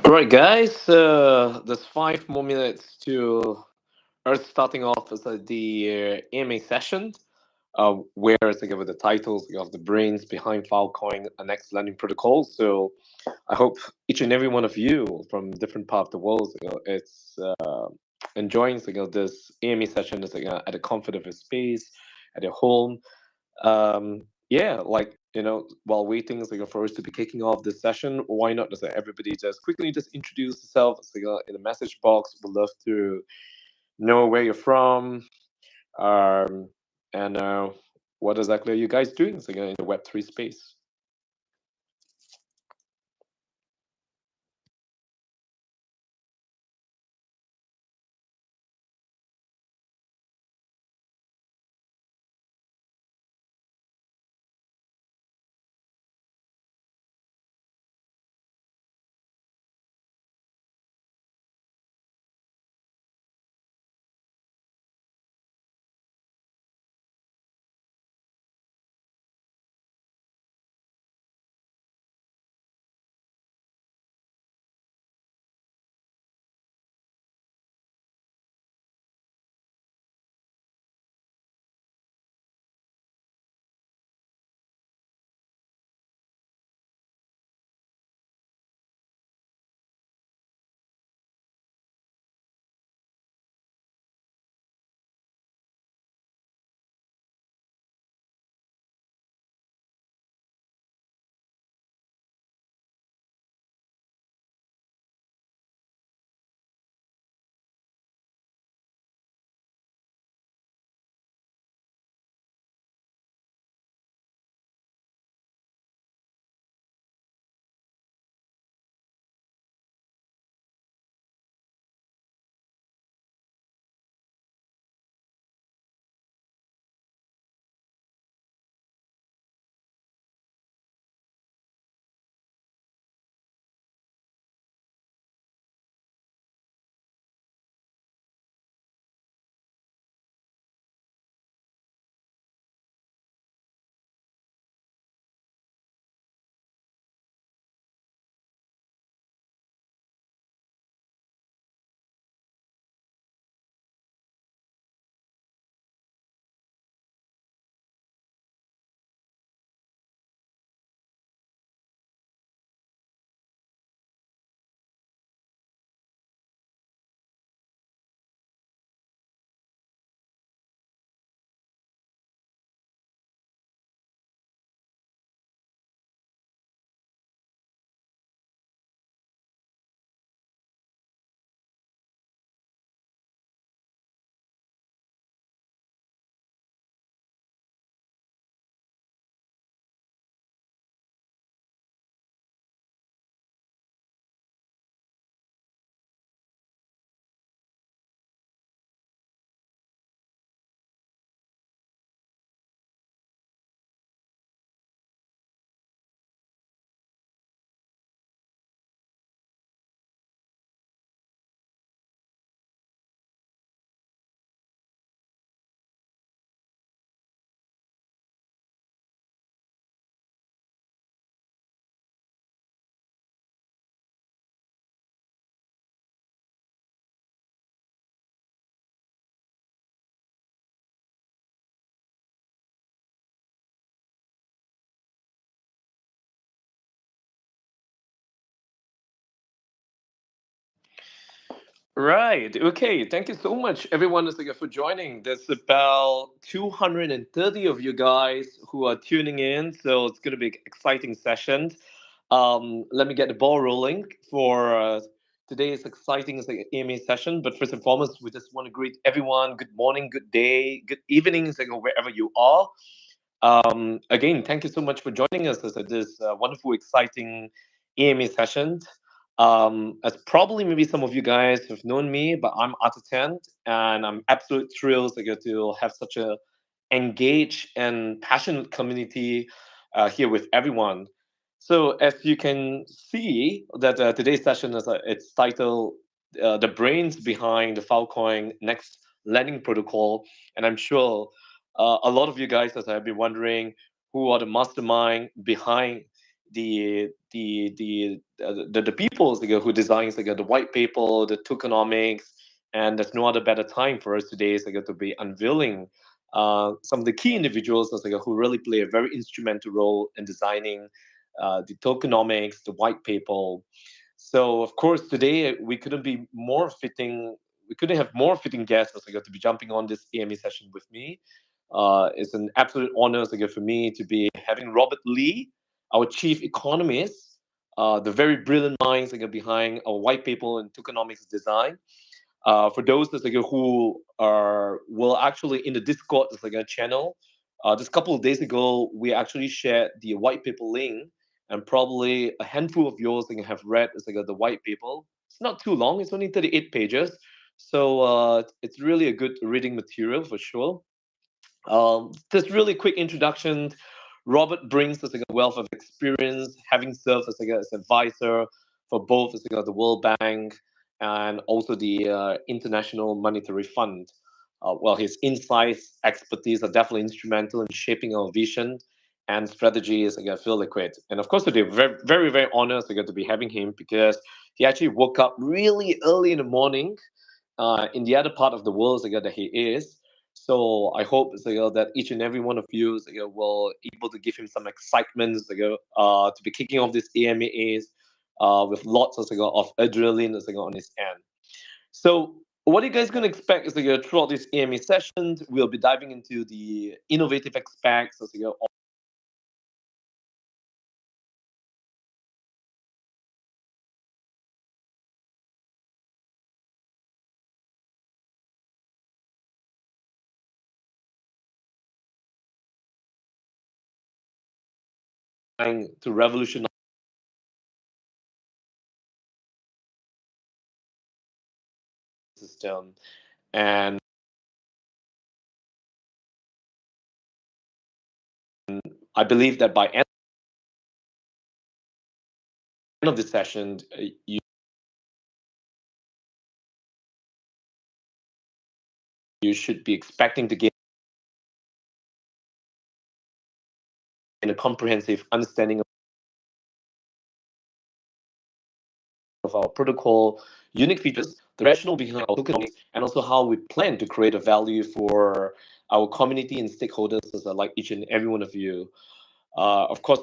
All right, guys. There's 5 more minutes to Earth starting off as the AMA session, where it's again with the titles of the brains behind Filecoin, a next lending protocol. So I hope each and every one of you from different part of the world, it's enjoying this AMA session is at the comfort of your space, at your home. Yeah, while waiting for us to be kicking off this session, why not just everybody just quickly just introduce yourself in the message box. We'd love to know where you're from, um, and what exactly are you guys doing in the Web3 space. Right. Okay. Thank you so much, everyone, for joining. There's about 230 of you guys who are tuning in, so it's going to be an exciting session. Let me get the ball rolling for today's exciting AMA session. But first and foremost, we just want to greet everyone. Good morning, good day, good evening, wherever you are. Again, thank you so much for joining us at this wonderful, exciting AMA session. As probably maybe some of you guys have known me, but I'm Artitent, and I'm absolutely thrilled to have such a engaged and passionate community here with everyone. So as you can see, that today's session is it's titled "The Brains Behind the Filecoin Next Lending Protocol," and I'm sure a lot of you guys have been wondering who are the mastermind behind the people who designs the white paper, the tokenomics, and there's no other better time for us today to be unveiling some of the key individuals who really play a very instrumental role in designing the tokenomics, the white paper. So of course today we couldn't be more fitting. We couldn't have more fitting guests to be jumping on this AME session with me. It's an absolute honor for me to be having Robert Lee, our chief economist, the very brilliant minds behind our white paper and tokenomics design. For those who are well actually in the Discord channel, just a couple of days ago we actually shared the white paper link, and probably a handful of yours have read the white paper. It's not too long; it's only 38 pages, so it's really a good reading material for sure. Just really quick introduction. Robert brings us a wealth of experience, having served as advisor for both the World Bank and also the International Monetary Fund. Well, his insights, expertise are definitely instrumental in shaping our vision and strategies FILLiquid. And of course, today, very, very, very honored to be having him because he actually woke up really early in the morning in the other part of the world that he is. So I hope that each and every one of you will able to give him some excitement to be kicking off this AMAs with lots of adrenaline on his end. So what are you guys going to expect throughout this AMA session? We'll be diving into the innovative aspects of trying to revolutionize the system. And I believe that by end of the session, you should be expecting to gain a comprehensive understanding of our protocol, unique features, the rationale behind our tokenomics, and also how we plan to create a value for our community and stakeholders, like each and every one of you. Of course,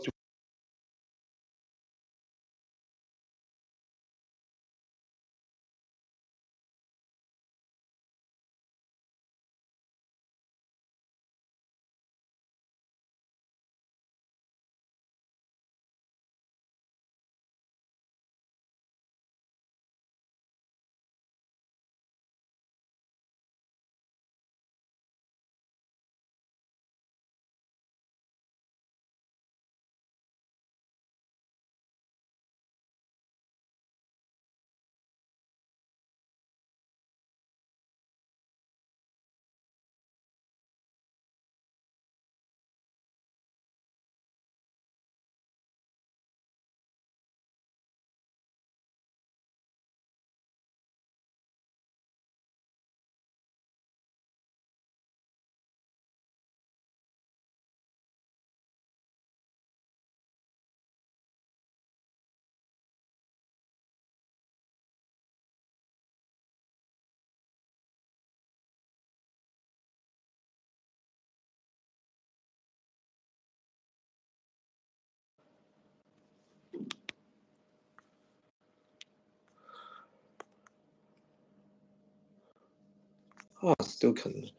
still can.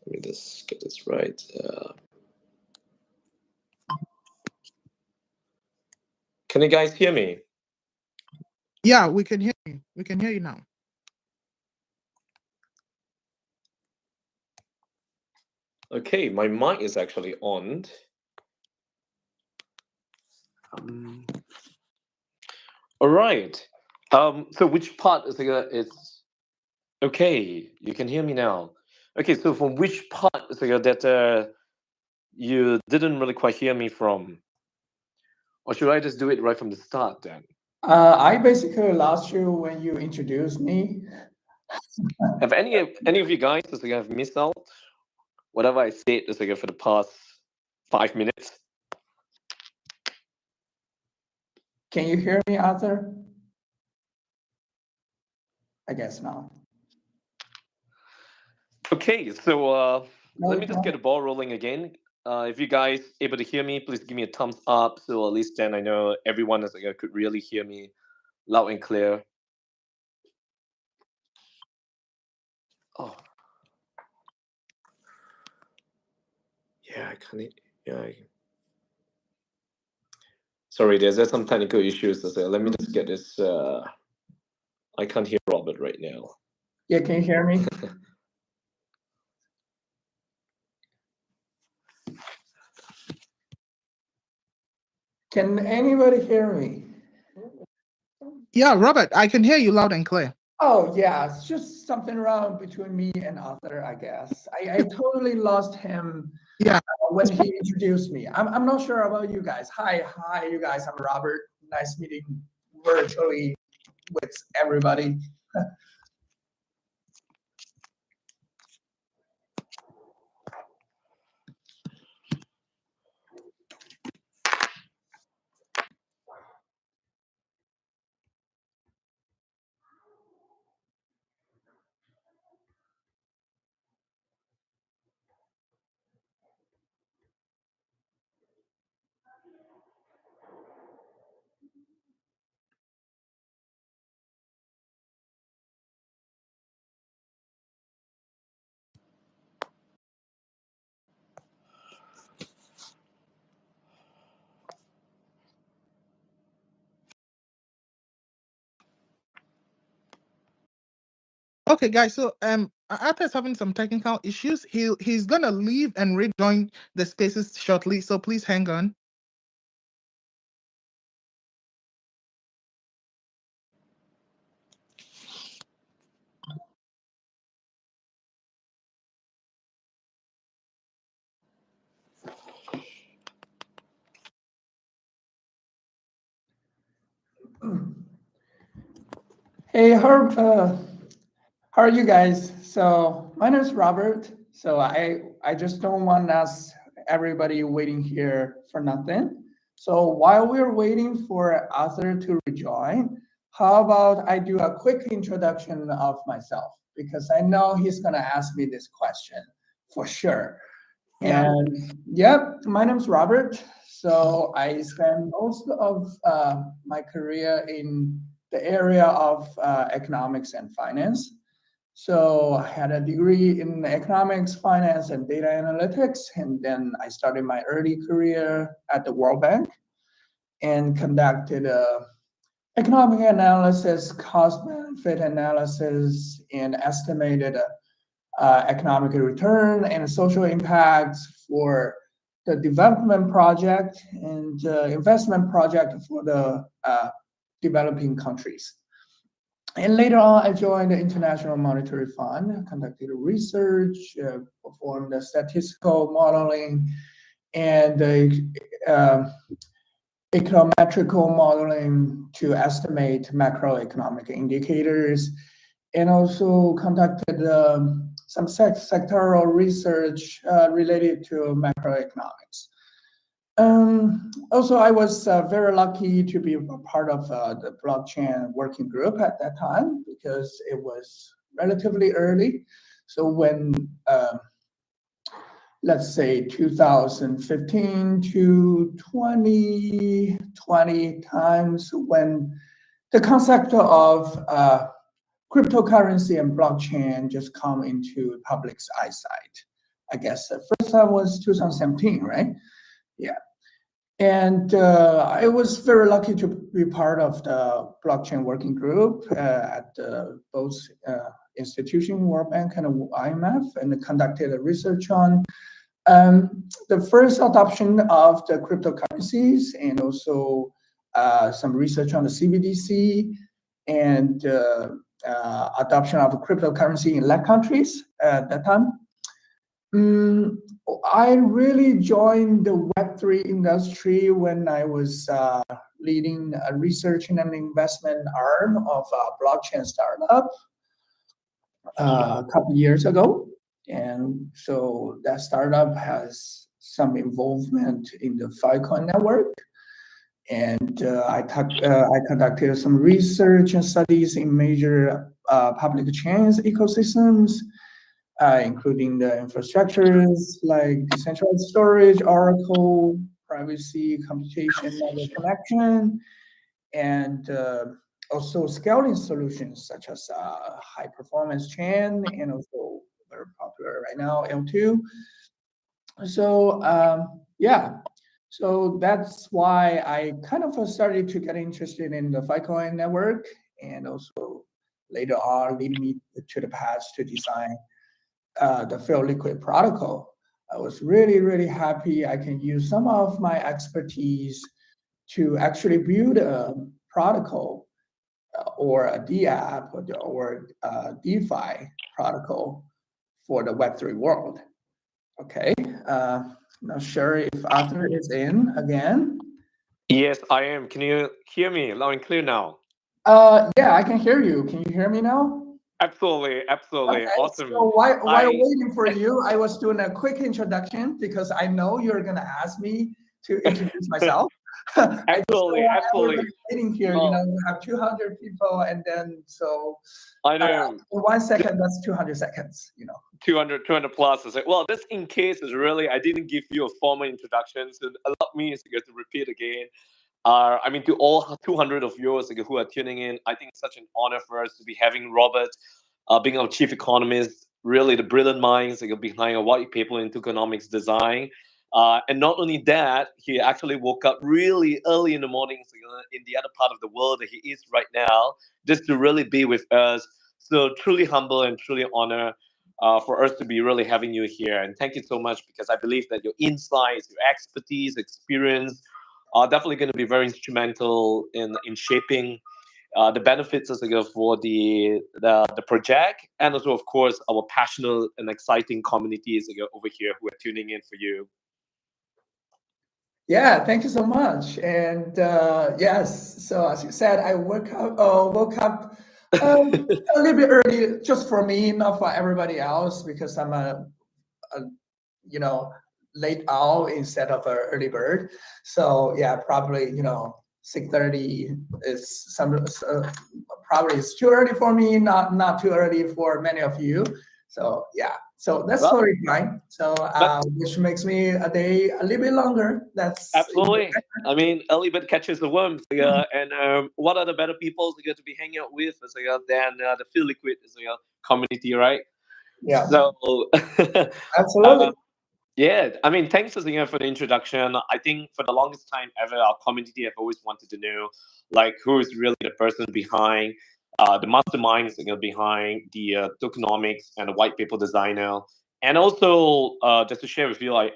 Let me just get this right. Can you guys hear me? Yeah, we can hear you. We can hear you now. Okay, my mic is actually on. All right. So which part is it's okay? You can hear me now. Okay, so from which part is that you didn't really quite hear me from, or should I just do it right from the start then? I basically lost you when you introduced me. Have any of you guys have missed out whatever I said for the past 5 minutes? Can you hear me, Arthur? I guess not. Okay, so let me just No. get the ball rolling again. If you guys able to hear me, please give me a thumbs up. So at least then I know everyone is could really hear me loud and clear. Oh, yeah, I can't. Yeah. Sorry, there's some technical issues. So let me just get this. I can't hear Robert right now. Yeah, can you hear me? Can anybody hear me? Yeah, Robert, I can hear you loud and clear. Oh, yeah, it's just something wrong between me and Arthur, I guess. I totally lost him. Yeah. When he introduced me. I'm not sure about you guys. Hi, you guys. I'm Robert. Nice meeting virtually with everybody. Okay, guys. So Arthur's having some technical issues. He's gonna leave and rejoin the spaces shortly. So please hang on. Hey, how are you guys? So my name is Robert. So I just don't want us everybody waiting here for nothing. So while we're waiting for Arthur to rejoin, how about I do a quick introduction of myself, because I know he's gonna ask me this question for sure. Yeah. And yep, my name's Robert. So I spent most of my career in the area of economics and finance. So I had a degree in economics, finance, and data analytics. And then I started my early career at the World Bank and conducted economic analysis, cost benefit analysis, and estimated economic return and social impacts for the development project and investment project for the developing countries. And later on, I joined the International Monetary Fund, conducted research, performed the statistical modeling, and econometrical modeling to estimate macroeconomic indicators, and also conducted some sectoral research related to macroeconomics. Also, I was very lucky to be a part of the blockchain working group at that time because it was relatively early. So when, let's say 2015 to 2020 times, when the concept of cryptocurrency and blockchain just come into public's eyesight. I guess the first time was 2017, right? Yeah. And I was very lucky to be part of the blockchain working group at both institutions, World Bank and IMF, and conducted a research on the first adoption of the cryptocurrencies, and also some research on the CBDC and adoption of cryptocurrency in LAC countries at that time. I really joined the Web3 industry when I was leading a research and an investment arm of a blockchain startup a couple of years ago. And so that startup has some involvement in the Filecoin network. And I conducted some research and studies in major public chains ecosystems, including the infrastructures like decentralized storage, Oracle, privacy, computation, network connection, and also scaling solutions such as high performance chain, and also very popular right now, L2. So yeah, so that's why I kind of started to get interested in the Filecoin network, and also later on leading me to the path to design the FILLiquid protocol. I was really, really happy I can use some of my expertise to actually build a protocol or a DApp or DeFi protocol for the Web3 world. Okay, not sure if Arthur is in again. Yes, I am. Can you hear me loud and clear now? Yeah, I can hear you. Can you hear me now? Absolutely, absolutely. Okay, Awesome. so while I waiting for you, I was doing a quick introduction because I know you're gonna ask me to introduce myself. I just don't absolutely, want absolutely. everybody waiting here. You know, Oh, we have 200 people, and then so I uh, know. in 1 second, that's 200 seconds. You know. 200 plus. I said, well, this in case is really, I didn't give you a formal introduction, so allow me to repeat again. I mean, to all 200 of yours who are tuning in, I think it's such an honor for us to be having Robert, being our chief economist, really the brilliant minds behind a white paper in economics design. And not only that, he actually woke up really early in the morning in the other part of the world that he is right now, just to really be with us. So truly humble and truly honor for us to be really having you here. And thank you so much because I believe that your insights, your expertise, experience are definitely going to be very instrumental in shaping the benefits as for the project, and also of course our passionate and exciting communities over here who are tuning in for you. Yeah, thank you so much. And yes, so as you said, I woke up a little bit early, just for me, not for everybody else, because I'm a you know late owl instead of an early bird. So yeah, probably 6:30 is probably it's too early for me, not too early for many of you. So yeah, so that's Well, totally fine. So but which makes me a day a little bit longer. That's absolutely. I mean, early bird catches the worm. And what are the better people to get to be hanging out with than the FILLiquid community, right? yeah, So, absolutely. uh, yeah, I mean, thanks again for the introduction. I think for the longest time ever, our community have always wanted to know, like, who is really the person behind the masterminds behind the tokenomics and the white paper designer. And also, just to share with you, like,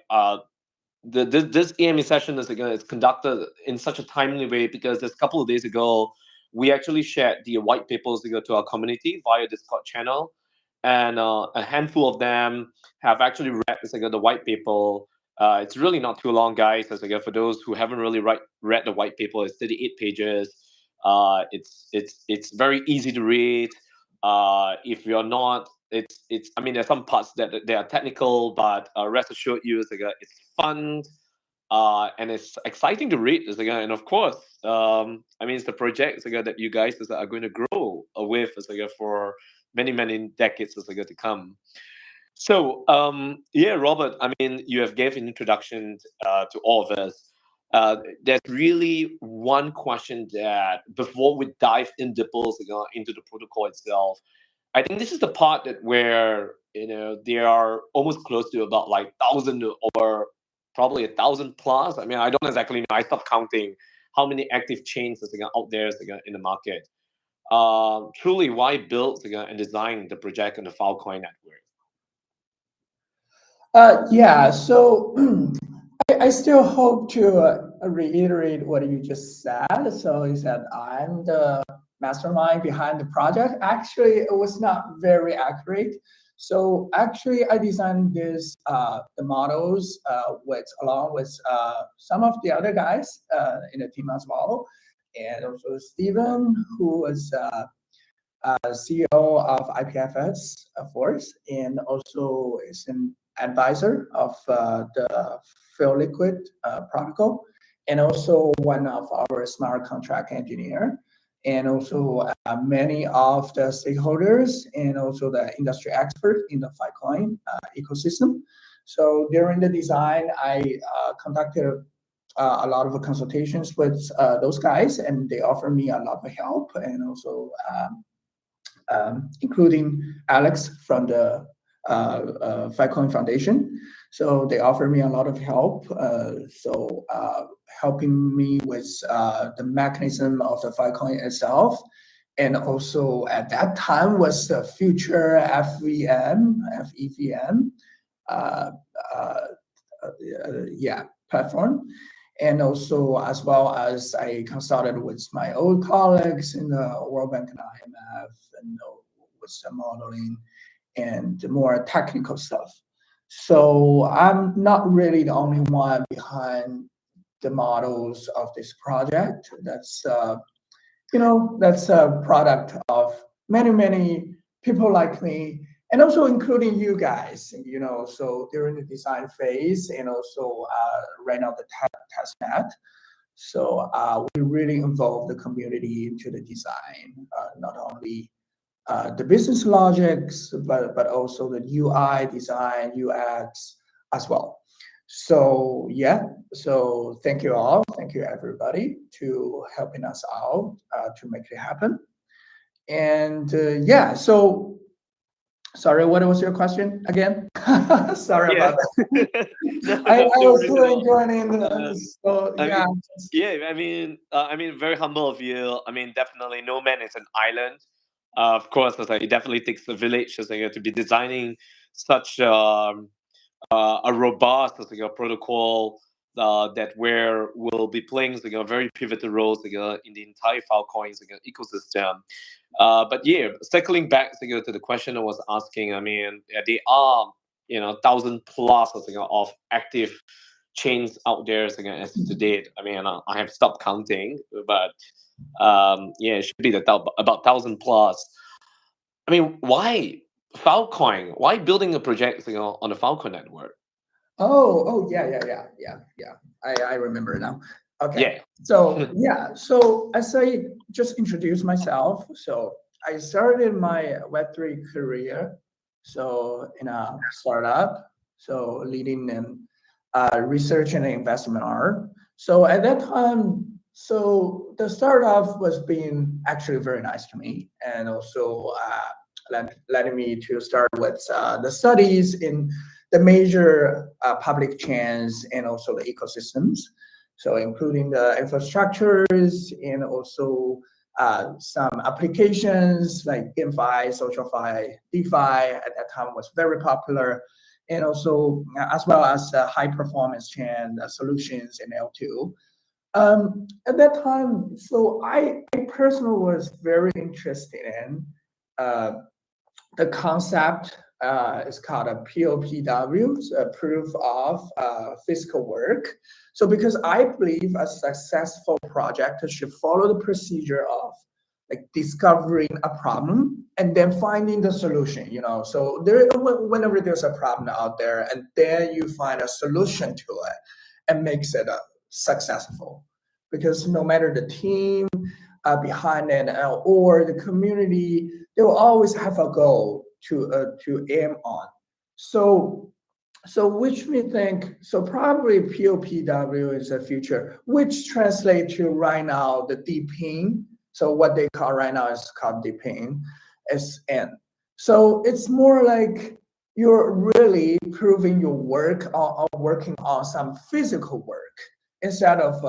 this EME session is conducted in such a timely way because just a couple of days ago, we actually shared the white papers to our community via Discord channel, and a handful of them have actually read the white paper. It's really not too long, guys. For those who haven't really read the white paper, it's 38 pages. It's very easy to read. If you're not, it's. I mean, there's some parts that they are technical, but rest assured you, it's fun, and it's exciting to read. And of course, I mean, it's the project that you guys are going to grow with for many many decades to come. So, yeah, Robert, I mean, you have gave an introduction to all of us. There's really one question that before we dive in deeper into the protocol itself, I think this is the part that where they are almost close to about like thousand or probably 1,000 plus. I mean, I don't exactly know. I stopped counting how many active chains out there in the market. Truly, why build and design the project on the Filecoin network? Yeah, so I still hope to reiterate what you just said. So you said I'm the mastermind behind the project. Actually, it was not very accurate. So actually, I designed this the models with along with some of the other guys in the team as well, and also Stephen, who was CEO of IPFS Force, and also is an advisor of the FILLiquid protocol. and also one of our smart contract engineer, and also many of the stakeholders, and also the industry expert in the Filecoin ecosystem. So during the design, I conducted a lot of consultations with those guys, and they offer me a lot of help, and also including Alex from the Filecoin Foundation. So they offer me a lot of help. Helping me with the mechanism of the Filecoin itself, and also at that time was the future FEVM, platform. And also, as well as I consulted with my old colleagues in the World Bank and IMF, and with some modeling and more technical stuff. So I'm not really the only one behind the models of this project. That's that's a product of many people like me, and also including you guys. So during the design phase, and also right now the test net. So we really involve the community into the design, not only the business logics, but also the UI design, UX as well. So yeah, so thank you all, thank you everybody to helping us out to make it happen. And yeah, so sorry, what was your question again? Sorry about that. I was really joining. So yeah. I mean, very humble of you. I mean, definitely, no man is an island. Of course, it definitely takes a village to be designing such a robust protocol that where will be playing very pivotal roles in the entire Filecoin ecosystem. But yeah, circling back to the question I was asking, I mean, there are 1,000 plus of active chains out there as to date. I mean, I have stopped counting, but yeah, it should be about 1,000 plus. I mean, why Filecoin? Why building a project on the Filecoin network? Yeah. I remember now. Okay. Yeah. So yeah. So as I just introduced myself, so I started my Web3 career, so in a startup, so leading in research and investment arm. So at that time, so the startup was being actually very nice to me, and also letting me to start with the studies in the major public chains and also the ecosystems. So including the infrastructures, and also some applications like GameFi, SocialFi, DeFi at that time was very popular, and also as well as high performance chain solutions in L2. At that time, so I personally was very interested in the concept is called a POPW, proof of physical work. So because I believe a successful project should follow the procedure of like discovering a problem and then finding the solution, So whenever there's a problem out there, and then you find a solution to it and makes it successful. Because no matter the team behind it or the community, they will always have a goal to aim on. So which we think, so probably POPW is the future, which translate to right now the deeping. So what they call right now is called deeping, SN. So it's more like you're really proving your work or working on some physical work instead of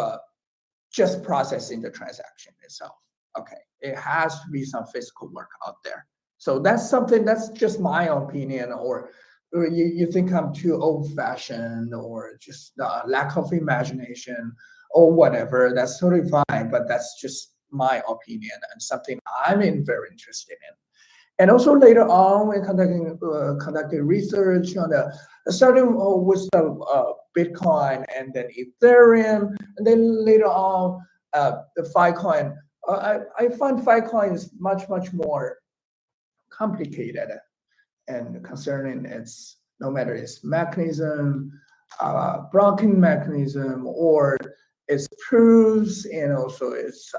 just processing the transaction itself. Okay, it has to be some physical work out there. So that's something, that's just my opinion, or you think I'm too old-fashioned, or just lack of imagination, or whatever. That's totally fine, but that's just my opinion and something I'm very interested in. And also later on, we're conducting research on starting with the Bitcoin and then Ethereum, and then later on the Filecoin. I find Filecoin is much more complicated, and concerning its, no matter its mechanism, blocking mechanism, or its proofs and also its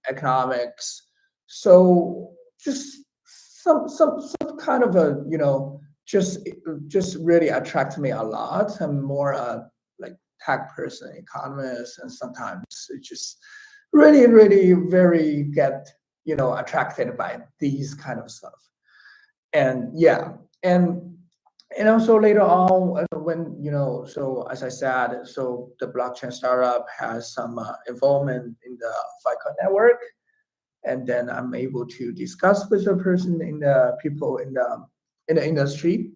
economics. So just some kind of a just really attracted me a lot. I'm more like tech person, economist, and sometimes it just really very get attracted by these kind of stuff. And yeah, and also later on when so as I said, so the blockchain startup has some involvement in the Filecoin network, and then I'm able to discuss with the person in the people in the industry,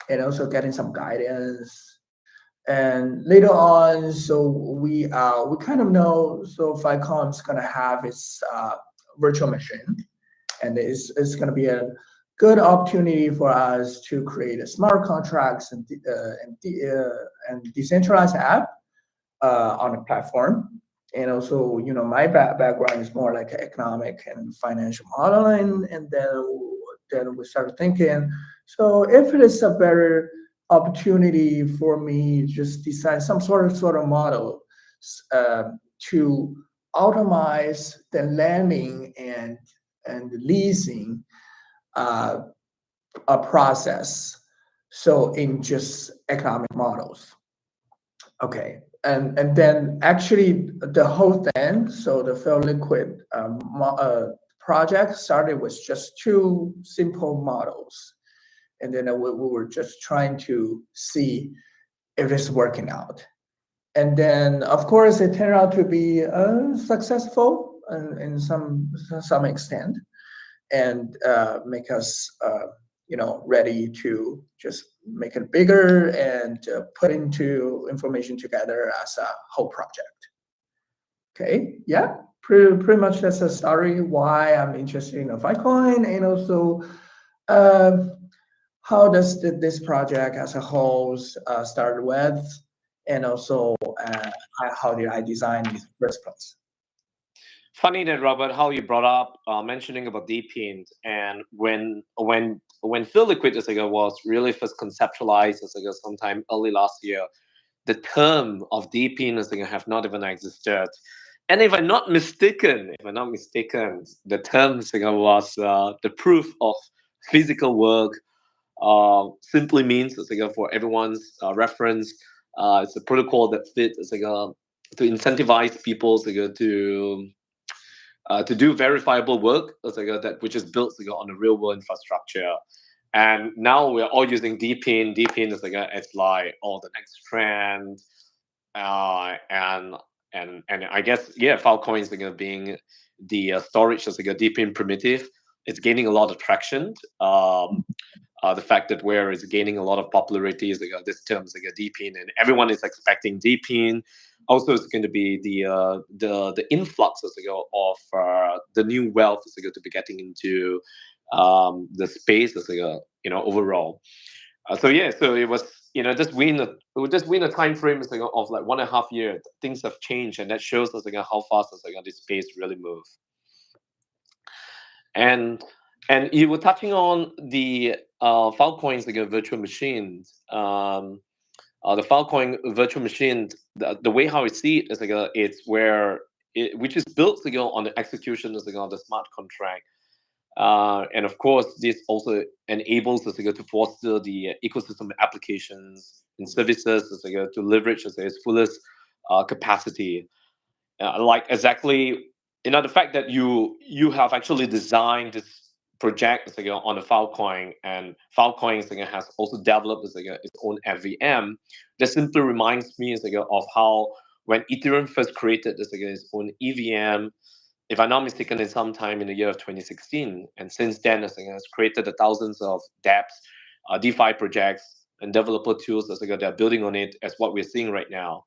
and also getting some guidance. And later on, so we kind of know, so Filecoin is going to have its virtual machine, and it's going to be a good opportunity for us to create a smart contracts and decentralized app on the platform. And also, my background is more like economic and financial modeling. And then we started thinking, so if it is a better opportunity for me, just design some sort of model to automate the lending and leasing a process. So in just economic models. Okay, and then actually the whole thing, so the FILLiquid project started with just two simple models, and then we were just trying to see if it's working out. And then, of course, it turned out to be successful in some extent, and make us ready to just make it bigger and put into information together as a whole project. Okay, yeah, pretty much that's the story why I'm interested in Filecoin, and also how does this project as a whole started with, and also how did I design in the first place. Funny that, Robert, how you brought up mentioning about DeepInd, and when FILLiquid was really first conceptualized sometime early last year, the term of DeepInd have not even existed. And if I'm not mistaken, the term was the proof of physical work. Simply means for everyone's reference, it's a protocol that fits to incentivize people to do verifiable work that which is built on a real world infrastructure. And now we're all using DeepInd. DeepInd is it's like the next trend, and I guess Filecoin is being the storage as a DeepInd primitive. It's gaining a lot of traction. The fact that where is gaining a lot of popularity is this term is DeepInd, and everyone is expecting DeepInd. Also, it's going to be the influx of the new wealth is to be getting into the space as overall. So it was just within a time frame of like 1.5 years, things have changed, and that shows us how fast this space really moves. And you were touching on the Filecoin's virtual machines. The Filecoin virtual machine, the way how I see it is it's where which is built on the execution on the smart contract. And of course, this also enables us to foster the ecosystem applications and services to leverage its fullest capacity. Like exactly, the fact that you have actually designed this project on the Filecoin, and Filecoin has also developed its own FVM. That simply reminds me of how when Ethereum first created its own EVM, if I'm not mistaken, in sometime in the year of 2016, and since then, has created the thousands of dApps, DeFi projects, and developer tools that are building on it, as what we're seeing right now.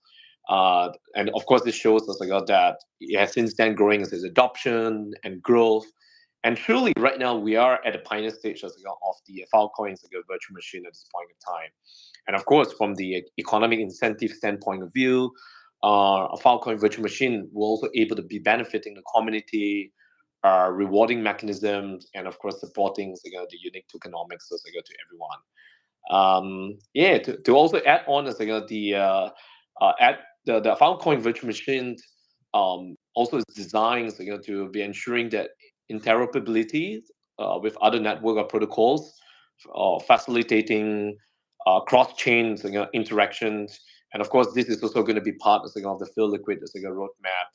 And of course, this shows us that it has since then growing as adoption and growth. And truly, right now, we are at the pioneer stage of the Filecoin's virtual machine at this point in time. And of course, from the economic incentive standpoint of view, a Filecoin virtual machine will also able to be benefiting the community, rewarding mechanisms, and of course supporting the unique tokenomics to everyone. To also add on the the Filecoin virtual machine also is designed, to be ensuring that interoperability with other network or protocols, facilitating cross-chain interactions. And of course, this is also going to be part of the FILLiquid roadmap,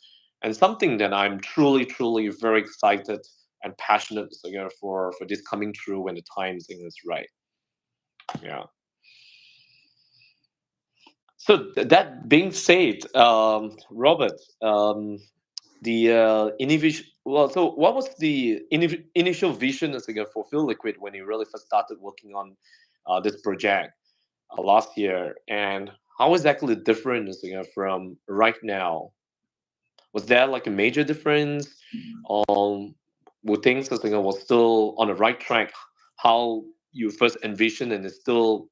and something that I'm truly, truly very excited and passionate for this coming true when the time is right. Yeah. So that being said, Robert, the initial so what was the initial vision for FILLiquid when you really first started working on this project last year, and how exactly different from right now? Was there like a major difference? Were things was still on the right track? How you first envisioned, and is still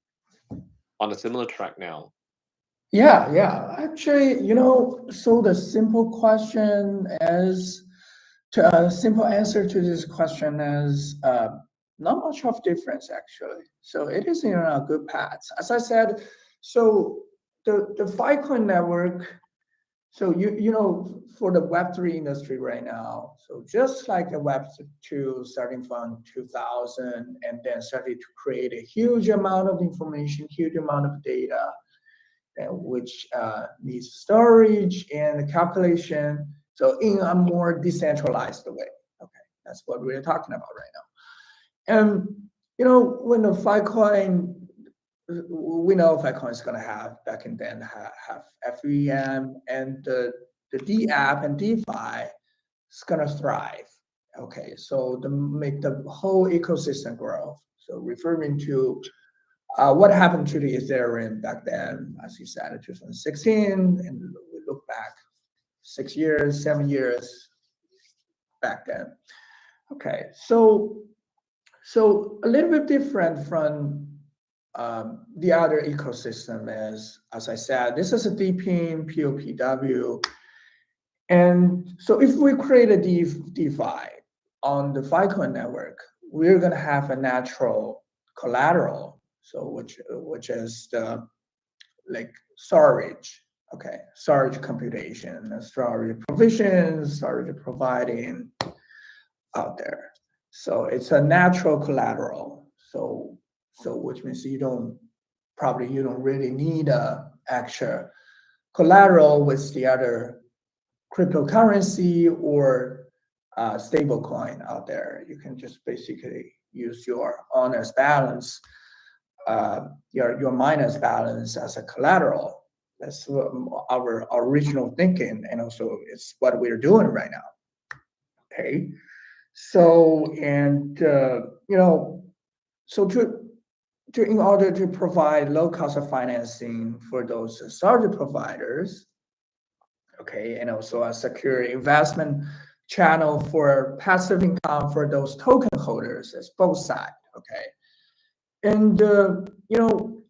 on a similar track now? Yeah. Actually, so the simple answer to this question is not much of difference actually. So it is in a good path. As I said, so the Filecoin network. So for the Web3 industry right now, so just like the Web2 starting from 2000 and then started to create a huge amount of information, huge amount of data, which needs storage and calculation. So in a more decentralized way. Okay, that's what we're talking about right now. And when the Filecoin, we know Filecoin is going to have back in then have FEM, and the D app and DeFi is going to thrive. Okay, so to make the whole ecosystem grow. So referring to what happened to the Ethereum back then, as you said, in 2016, and we look back 6 years, 7 years back then. Okay, so a little bit different from the other ecosystem is, as I said, this is a DPIN, POPW. And so if we create a DeFi on the Filecoin network, we're going to have a natural collateral, so which is the like storage, okay, storage computation, storage provision, storage providing out there. So it's a natural collateral. So which means you don't really need a extra collateral with the other cryptocurrency or stable coin out there. You can just basically use your honest balance, your miners balance as a collateral. That's our original thinking, and also it's what we're doing right now. Okay, so and so to in order to provide low cost of financing for those storage providers, okay, and also a secure investment channel for passive income for those token holders. It's both sides, okay. And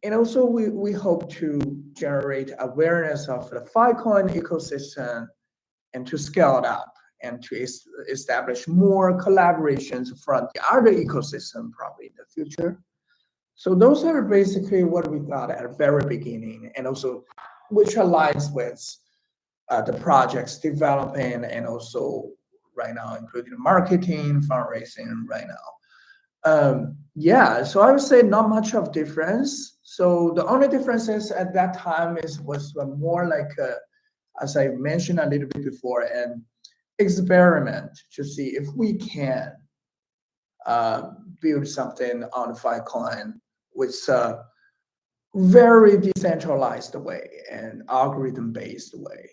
and also we hope to generate awareness of the Filecoin ecosystem and to scale it up and to establish more collaborations from the other ecosystem probably in the future. So those are basically what we thought at the very beginning, and also which aligns with the projects developing and also right now, including marketing, fundraising right now. Yeah, so I would say not much of difference. So the only difference is at that time was more like, as I mentioned a little bit before, an experiment to see if we can build something on Filecoin with a very decentralized way and algorithm-based way.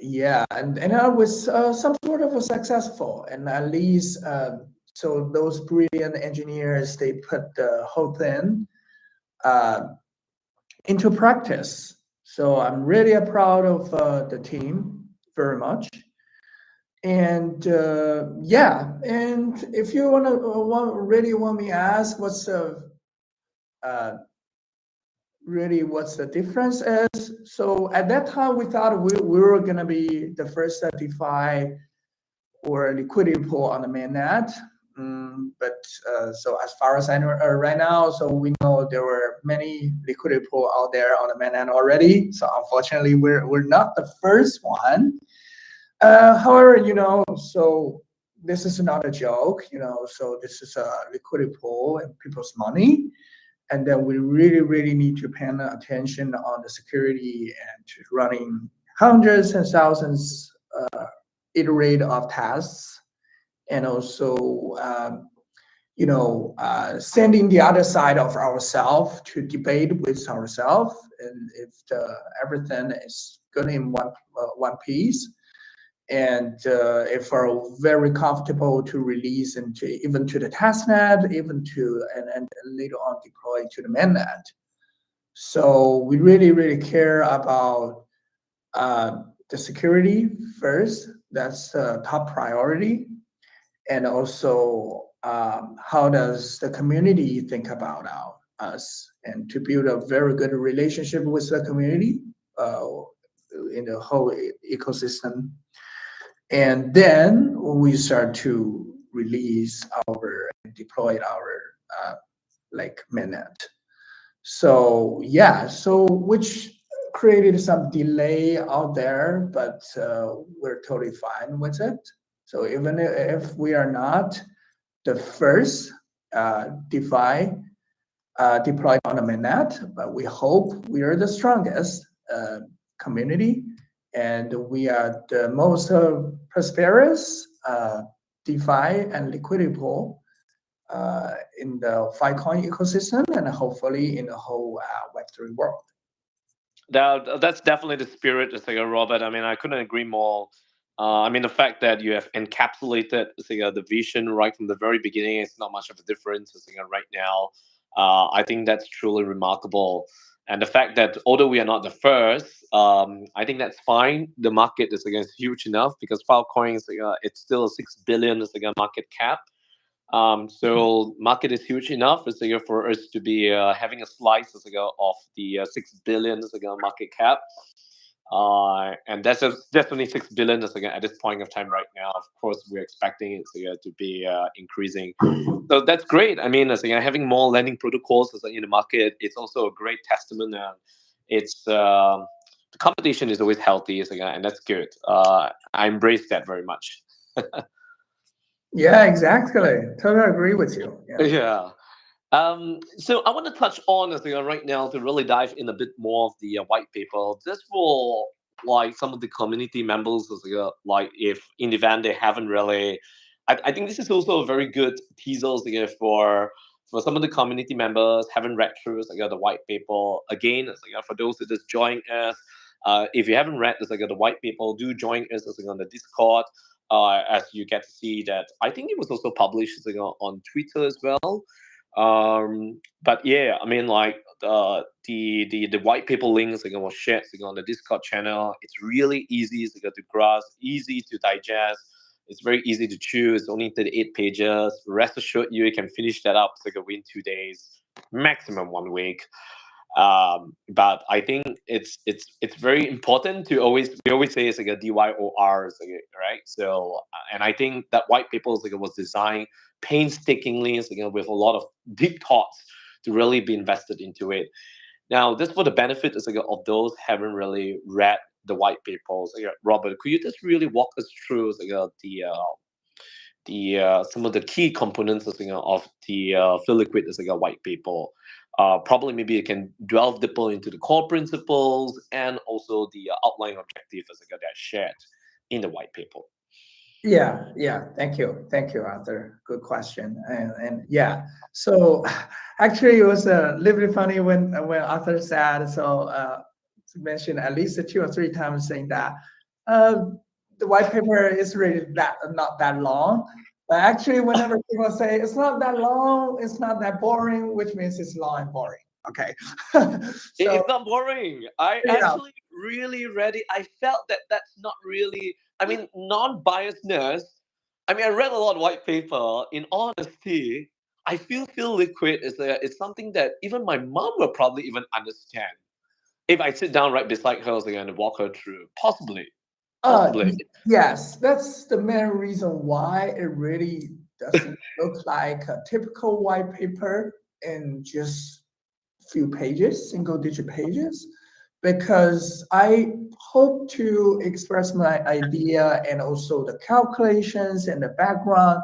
Yeah, and I was some sort of a successful, and at least so those brilliant engineers, they put the whole thing into practice. So I'm really proud of the team very much. And yeah, and if you really want me to ask what's the difference is, so at that time we thought we were gonna be the first DeFi or liquidity pool on the mainnet. But so as far as I know right now, so we know there were many liquidity pool out there on the mainland already. So unfortunately, we're not the first one. However, so this is not a joke, so this is a liquidity pool and people's money. And then we really, really need to pay attention on the security and to running hundreds and thousands iterate of tasks. And also, sending the other side of ourselves to debate with ourselves. And if everything is good in one piece, and if we're very comfortable to release into even to the testnet, even to and later on deploy to the mainnet. So we really, really care about the security first. That's the top priority. And also, how does the community think about us, and to build a very good relationship with the community in the whole ecosystem. And then we start to release our and deploy our like mainnet. So yeah, so which created some delay out there, but we're totally fine with it. So even if we are not the first DeFi deployed on the mainnet, but we hope we are the strongest community, and we are the most prosperous DeFi and liquidity pool in the Filecoin ecosystem, and hopefully in the whole Web3 world. That's definitely the spirit, Robert. I mean, I couldn't agree more. I mean, the fact that you have encapsulated the vision right from the very beginning, it's not much of a difference right now. I think that's truly remarkable. And the fact that although we are not the first, I think that's fine. The market is huge enough because Filecoin it's still a 6 billion market cap. So market is huge enough for us to be having a slice of the 6 billion market cap. And that's definitely 6 billion at this point of time right now. Of course, we're expecting it to be increasing. So that's great. I mean, having more lending protocols in the market, it's also a great testament. And it's the competition is always healthy, and that's good. I embrace that very much. Yeah, exactly. Totally agree with you. Yeah. Yeah. So I want to touch on right now to really dive in a bit more of the white paper. Just for like some of the community members, like if in the event they haven't really, I think this is also a very good teaser for some of the community members haven't read through the white paper. Again, for those who just join us, if you haven't read the white paper, do join us on the Discord. As you get to see that, I think it was also published on Twitter as well. But yeah, I mean, like the white paper links was shared on the Discord channel. It's really easy to grasp, easy to digest. It's very easy to choose. It's only 38 pages. Rest assured, you can finish that up within 2 days, maximum 1 week. But I think it's very important to we always say it's a DYOR, right? So and I think that white paper was designed painstakingly with a lot of deep thoughts to really be invested into it. Now, this for the benefit of those haven't really read the white papers. Robert, could you just really walk us through the some of the key components of the FILLiquid white paper? Probably maybe you can delve deeper into the core principles and also the outline objective that shared in the white paper. Yeah. Thank you, Arthur. Good question. And yeah, so actually, it was a little bit funny when Arthur said so. To mention at least 2 or 3 times saying that the white paper is really not that long. But actually, whenever people say it's not that long, it's not that boring, which means it's long and boring. Okay. It's not boring. I Yeah. actually really read it. I felt that that's not really, I mean, non-biasness. I mean, I read a lot of white paper. In honesty, I feel liquid is something that even my mom will probably even understand if I sit down right beside her and walk her through. Possibly. Yes, that's the main reason why it really does it look like a typical white paper in just few pages, single digit pages? Because I hope to express my idea and also the calculations and the background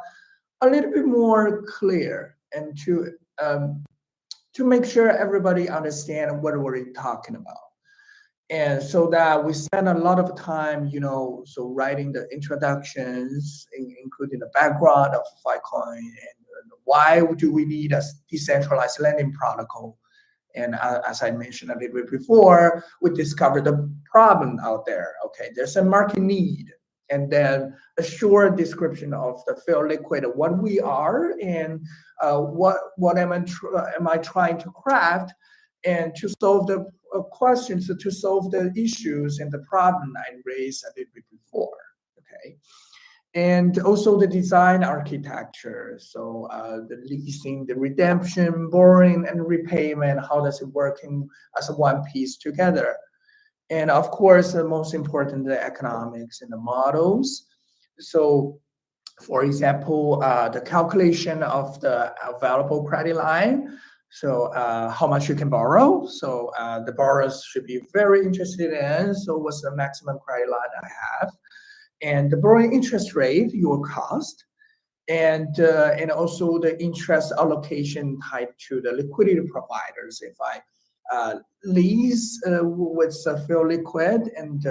a little bit more clear, and to make sure everybody understand what we're talking about. And so that we spend a lot of time, so writing the introductions, including the background of Filecoin, and why do we need a decentralized lending protocol. And as I mentioned a little bit before, we discovered the problem out there. Okay, there's a market need, and then a short description of the FILLiquid, what we are, and what am I trying to craft, and to solve the questions, to solve the issues and the problem I raised a little bit before. Okay. And also the design architecture. So the leasing, the redemption, borrowing, and repayment, how does it work as a one piece together? And of course, the most important, the economics and the models. So for example, the calculation of the available credit line. So how much you can borrow. So the borrowers should be very interested in, so what's the maximum credit line I have? And the borrowing interest rate, your cost, and also the interest allocation type to the liquidity providers. If I lease with FILLiquid, and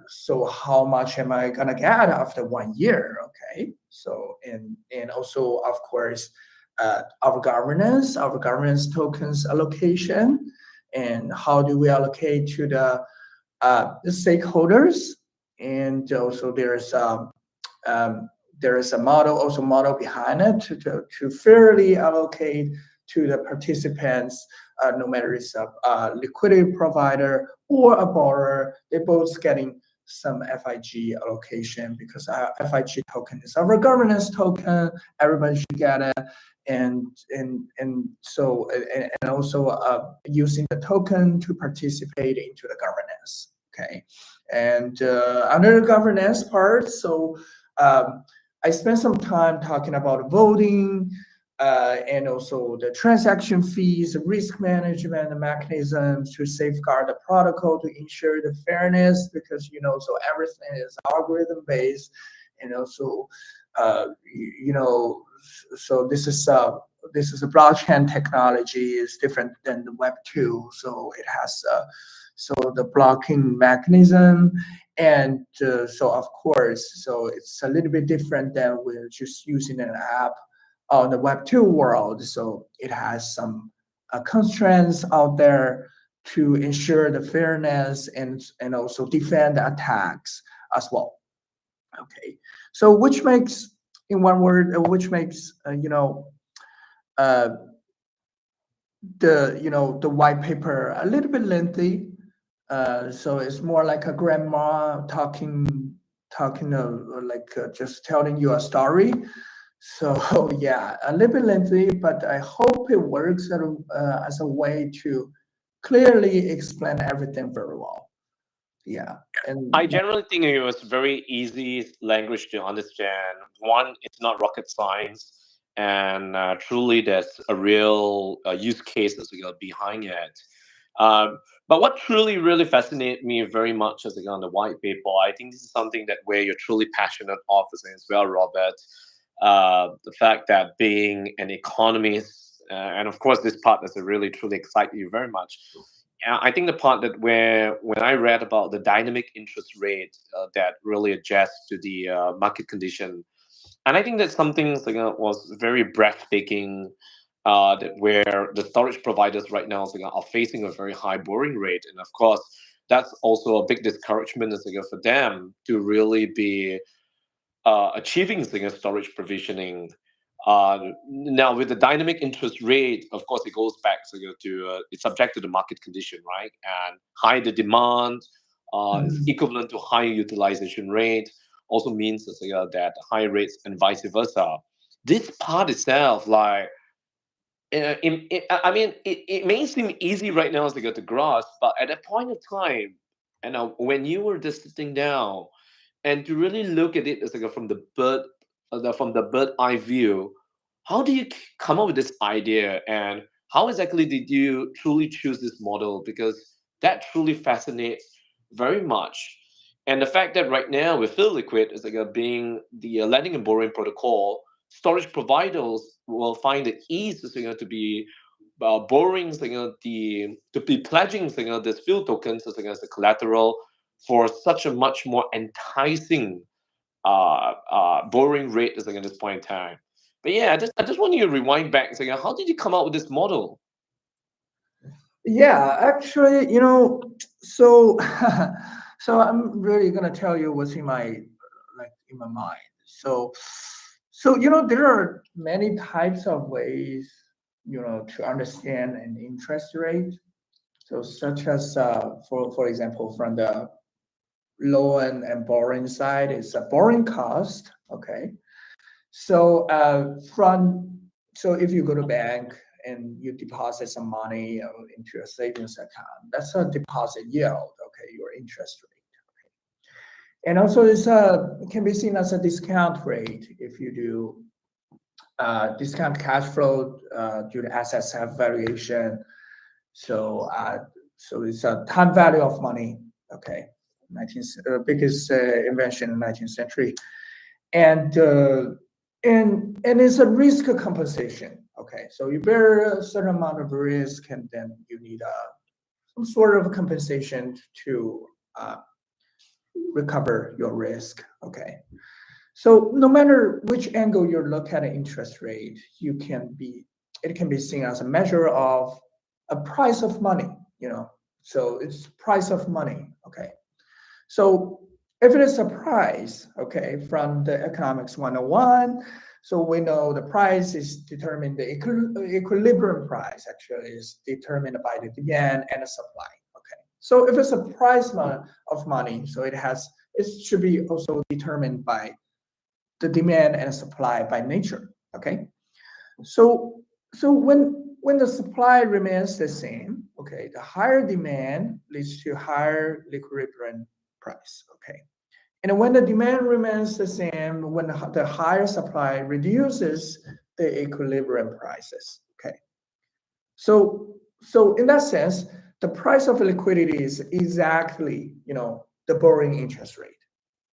so how much am I gonna get after 1 year? Okay, so and also of course our governance tokens allocation, and how do we allocate to the stakeholders. And also there is a model behind it to fairly allocate to the participants, no matter it's a liquidity provider or a borrower. They're both getting some FIG allocation, because our FIG token is our governance token. Everybody should get it. And also using the token to participate into the governance. Okay, and under the governance part, so I spent some time talking about voting, and also the transaction fees, risk management mechanisms to safeguard the protocol to ensure the fairness, because so everything is algorithm based, and also so this is a blockchain technology, is different than the Web 2, so it has so the blocking mechanism, and so of course, so it's a little bit different than we're just using an app on the Web 2 world. So it has some constraints out there to ensure the fairness, and also defend attacks as well. Okay, so which makes, in one word, the white paper a little bit lengthy. So it's more like a grandma talking, just telling you a story. So yeah, a little bit lengthy, but I hope it works as a way to clearly explain everything very well. Yeah, and I generally think it was very easy language to understand. One, it's not rocket science, and truly, there's a real use case as well behind it. But what truly, really fascinated me very much as on the white paper, I think this is something that where you're truly passionate of as well, Robert. The fact that being an economist, and of course, this part does really truly excite you very much. I think the part that where when I read about the dynamic interest rate that really adjusts to the market condition, and I think that's something was very breathtaking. That where the storage providers right now are facing a very high borrowing rate, and of course that's also a big discouragement for them to really be achieving storage provisioning. Now, with the dynamic interest rate, of course, it goes back to it's subject to the market condition, right? And high the demand is Mhm. equivalent to high utilization rate, also means that high rates and vice versa. This part itself, like, I mean, it may seem easy right now to grasp, but at a point of time, when you were just sitting down and to really look at it as from the bird from the bird eye view, how do you come up with this idea, and how exactly did you truly choose this model? Because that truly fascinates very much. And the fact that right now with FILLiquid is like being the lending and borrowing protocol, storage providers will find it easy to be borrowing to be pledging this field tokens as a collateral for such a much more enticing borrowing rate at this point in time. But yeah, I just want you to rewind back and say, how did you come up with this model? Yeah, actually, so so I'm really gonna tell you what's in my mind. So there are many types of ways to understand an interest rate. So such as for example, from the loan and borrowing side, is a borrowing cost. Okay, so so if you go to bank and you deposit some money into a savings account, that's a deposit yield. Okay, your interest rate. And also it can be seen as a discount rate if you do discount cash flow due to assets have variation. So so it's a time value of money. Okay, 19th biggest invention in 19th century, and and it's a risk compensation. Okay, so you bear a certain amount of risk, and then you need some sort of compensation to uh, recover your risk. Okay, so no matter which angle you look at an interest rate, it can be seen as a measure of a price of money. So it's price of money. Okay, so if it is a price, okay, from the economics 101, so we know the price is determined, the equilibrium price actually is determined by the demand and the supply. Okay, so if it's a price of money, so it should be also determined by the demand and supply by nature. Okay, so when the supply remains the same, okay, the higher demand leads to higher equilibrium price. Okay, and when the demand remains the same, when the higher supply reduces the equilibrium prices. Okay, so in that sense, the price of liquidity is exactly the borrowing interest rate.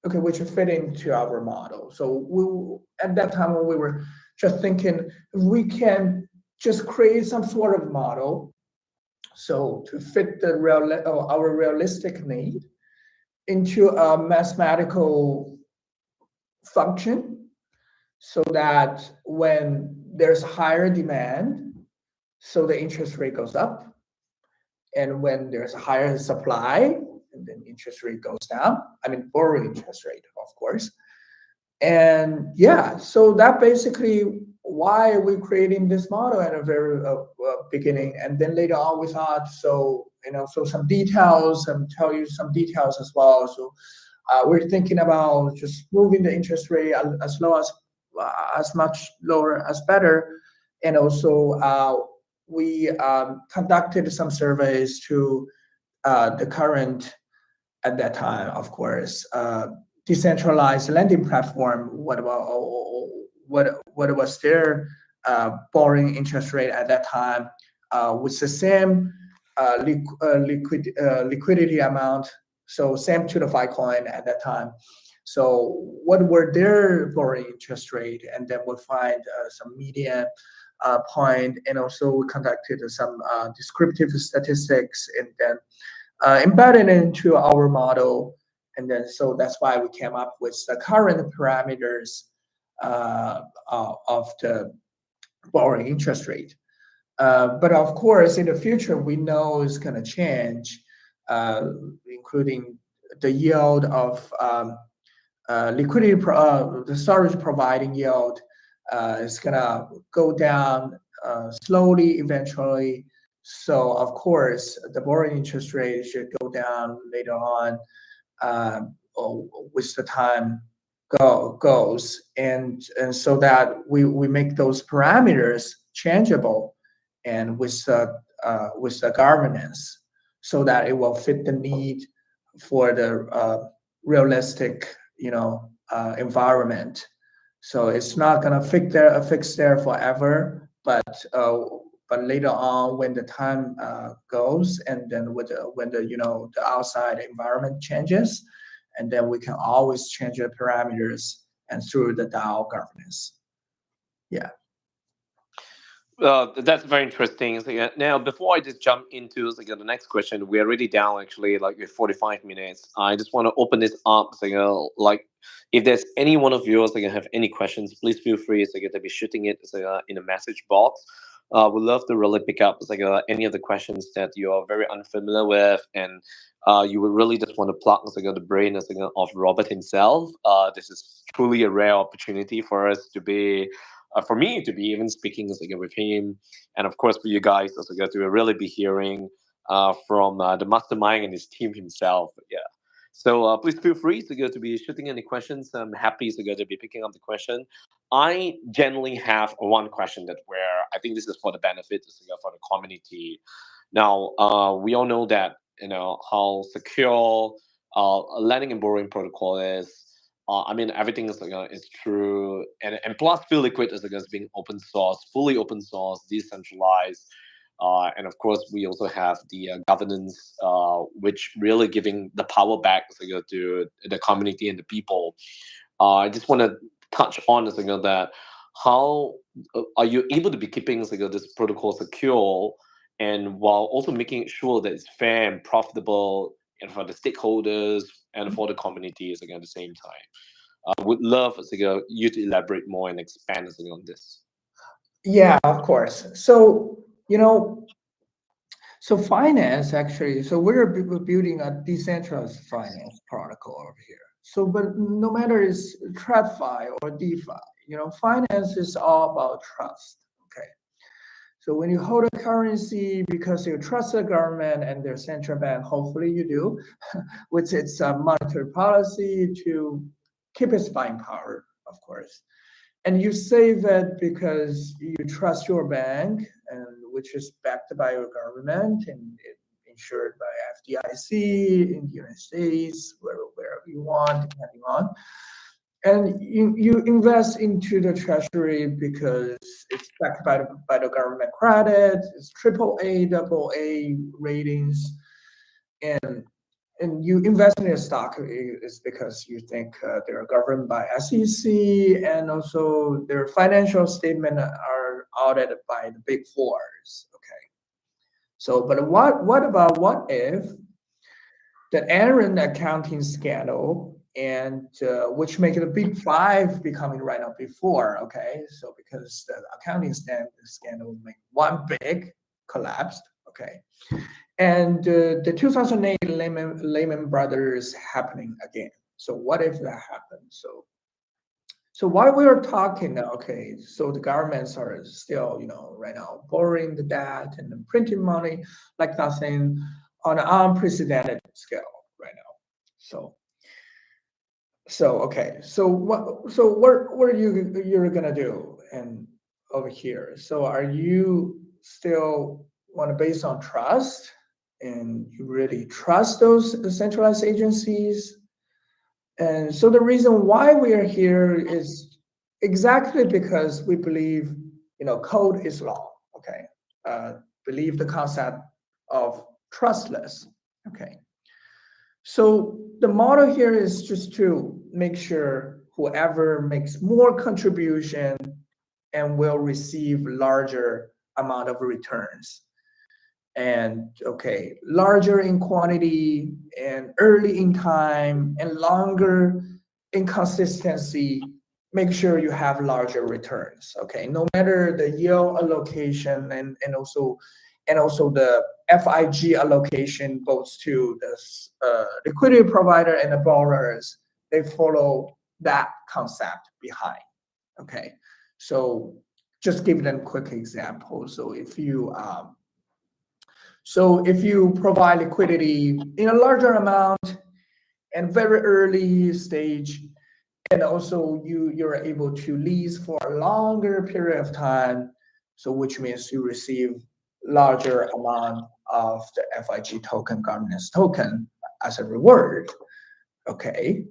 Okay, which fit into our model. So at that time when we were just thinking, if we can just create some sort of model, so to fit our realistic need into a mathematical function, so that when there's higher demand, so the interest rate goes up, and when there's a higher supply, and then interest rate goes down. I mean, borrowing interest rate, of course. And yeah, so that basically why we're creating this model at a very beginning. And then later on, we thought, so some details, and tell you some details as well. So we're thinking about just moving the interest rate as low as much lower as better. And also, we conducted some surveys to the current, at that time, of course, decentralized lending platform. What was their borrowing interest rate at that time with the same liquidity amount, so same to the Filecoin at that time. So what were their borrowing interest rate, and then we'll find some median point, and also we conducted some descriptive statistics, and then embedded into our model. And then so that's why we came up with the current parameters of the borrowing interest rate. But of course, in the future, we know it's going to change, including the yield of liquidity, the storage providing yield is going to go down slowly eventually. So of course, the borrowing interest rate should go down later on with the time goes, and so that we make those parameters changeable, and with the governance, so that it will fit the need for the realistic environment. So it's not gonna fix there forever, but later on when the time goes, and then when the the outside environment changes, and then we can always change the parameters and through the DAO governance. Yeah. That's very interesting. So, yeah, now, before I just jump into the next question, we're already down actually like with 45 minutes. I just want to open this up. Like, if there's any one of yours have any questions, please feel free to be shooting it in a message box. We'd love to really pick up any of the questions that you are very unfamiliar with, and you would really just want to plug the brain of Robert himself. This is truly a rare opportunity for us to be for me to be even speaking with him, and of course for you guys to really be hearing from the mastermind and his team himself. Yeah. So please feel free to be shooting any questions. I'm happy to be picking up the question. I generally have one question that where I think this is for the benefit for the community. Now we all know that how secure lending and borrowing protocol is. I mean, everything is true, and plus, FILLiquid is being open source, fully open source, decentralized, and of course, we also have the governance, which really giving the power back to the community and the people. I just want to touch on that how are you able to be keeping this protocol secure, and while also making sure that it's fair and profitable, and for the stakeholders and for the communities at the same time. I would love you to elaborate more and expand on this. Yeah, of course. So so finance actually, so we're building a decentralized finance protocol over here. So, but no matter it's TradFi or DeFi, finance is all about trust. Okay. So when you hold a currency because you trust the government and their central bank, hopefully you do, with its monetary policy to keep its buying power, of course. And you save it because you trust your bank, and which is backed by your government and insured by FDIC in the United States, wherever you want, depending on. And you invest into the treasury because it's backed by the government credit, it's AAA, AA ratings, and you invest in a stock is because you think they're governed by SEC, and also their financial statement are audited by the big fours. Okay. So, but what if the Aaron accounting scandal, and which make it a big five becoming right now before, okay? So because the accounting scandal make one big collapsed, okay? And the 2008 Lehman Brothers happening again. So what if that happens? So while we are talking now, okay, so the governments are still, right now borrowing the debt and printing money like nothing on an unprecedented scale right now. So okay, so what are you're gonna do and over here? So are you still want to base on trust, and you really trust those centralized agencies? And so the reason why we are here is exactly because we believe, code is law. Okay, believe the concept of trustless. Okay, so the model here is just to make sure whoever makes more contribution and will receive larger amount of returns. And okay, larger in quantity and early in time and longer in consistency, make sure you have larger returns. Okay, no matter the yield allocation and also the FIG allocation goes to the liquidity provider and the borrowers, they follow that concept behind. Okay, so just give them a quick example. So if you provide liquidity in a larger amount and very early stage, and also you're able to lease for a longer period of time, so which means you receive larger amount of the FIG token, governance token, as a reward. Okay,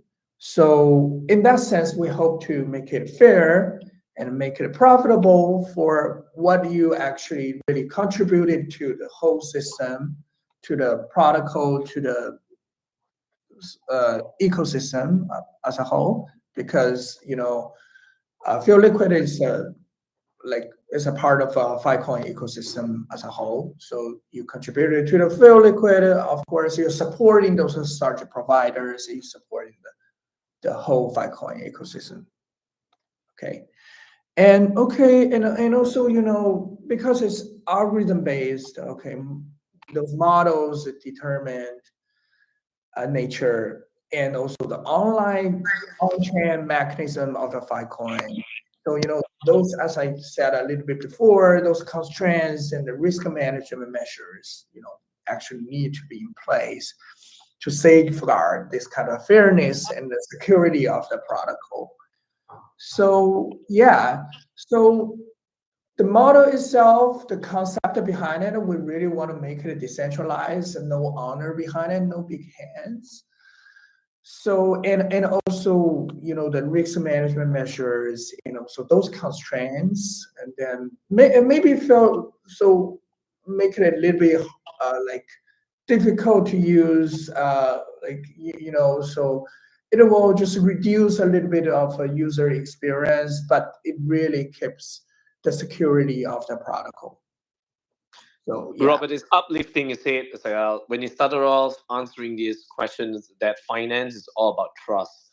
So in that sense, we hope to make it fair and make it profitable for what you actually really contributed to the whole system, to the protocol, to the ecosystem as a whole. Because FILLiquid is is a part of a Filecoin ecosystem as a whole. So you contributed to the FILLiquid. Of course, you're supporting those startup providers. You're supporting the whole Filecoin ecosystem. Okay. And also, because it's algorithm based, okay, those models determine nature and also the online on-chain mechanism of the Filecoin. So, those, as I said a little bit before, those constraints and the risk management measures, actually need to be in place to safeguard this kind of fairness and the security of the protocol. So yeah, so the model itself, the concept behind it, we really want to make it decentralized and no honor behind it, no big hands. So and also the risk management measures, so those constraints, and then maybe feel so make it a little bit like difficult to use, so it will just reduce a little bit of a user experience, but it really keeps the security of the protocol. So yeah. Robert, it's uplifting. You said when you started off answering these questions that finance is all about trust.